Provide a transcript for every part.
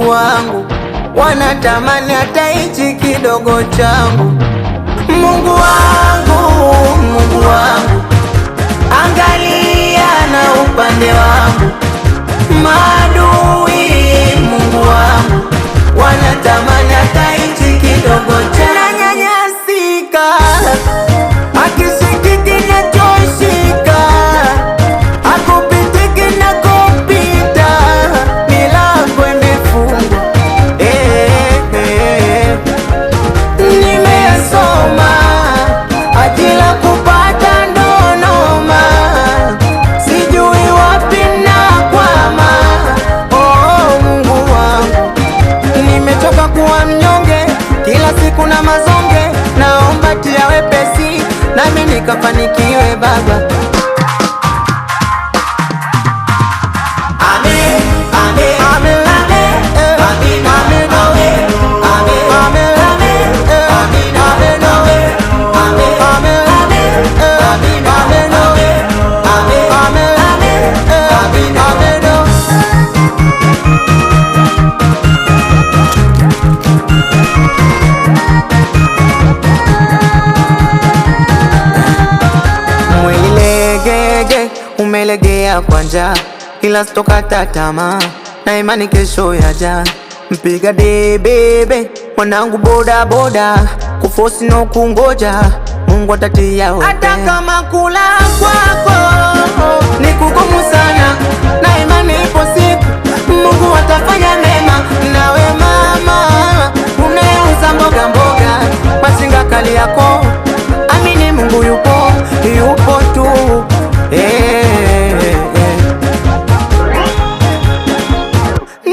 Mungu wangu, wanatamani hata hichi kidogo changu. Mungu wangu, Mungu wangu, angalia na upande wangu. Maadui, Mungu wangu, wanatamani hata hichi kidogo changu. Nanyanyasika, akisikiki nachoshika, akupitiki na kupita, milango imefungwa. Nimesoma ajira kupata ndo noma, sijui wapi nakwama. Oh, Mungu wangu, nimechoka kuwa mnyonge, kila siku na mazonge. Naomba tia wepesi, nami nikafanikiwe Baba. Amen, amen, amen, amen, amen, amen, amen, amen, mwili legege umelegea kwa njaa, ila sitokata tamaa, na imani kesho yaja. Mpiga debebe mwanangu, boda boda, kufosi no kungoja, Mungu atatia wewe. Hata kama kula kwako ni kugumu sana, na imani ipo siku Mungu atafanya mema. Nawe mama unayeuza mboga mboga, machinga kali yako, amini Mungu yupo, yupo tu.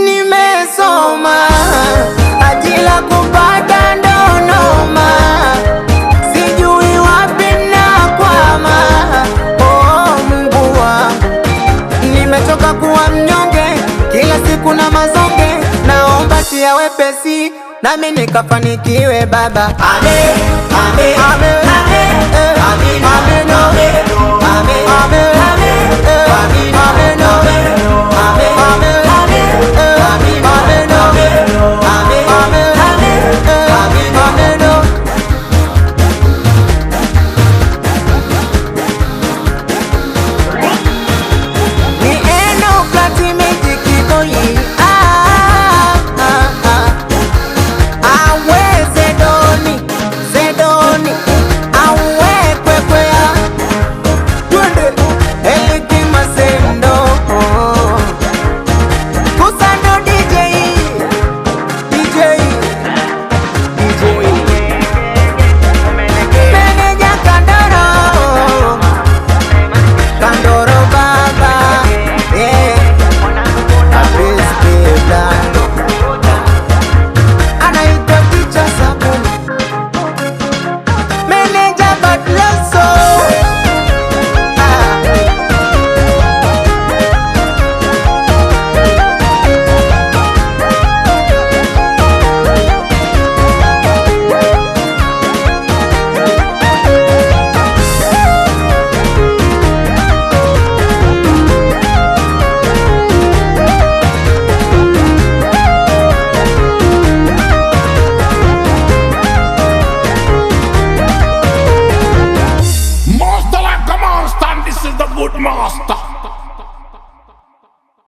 Nimesoma ajira kupata ndo noma, sijui wapi nakwama. Oh, Mungu wangu, nimechoka kuwa mnyonge, kila siku na mazonge. Naomba tia wepesi, nami nikafanikiwe Baba. Amen, amen, amen, amen, amen, amen, amen, amen, amen, amen, amen, amen, amen.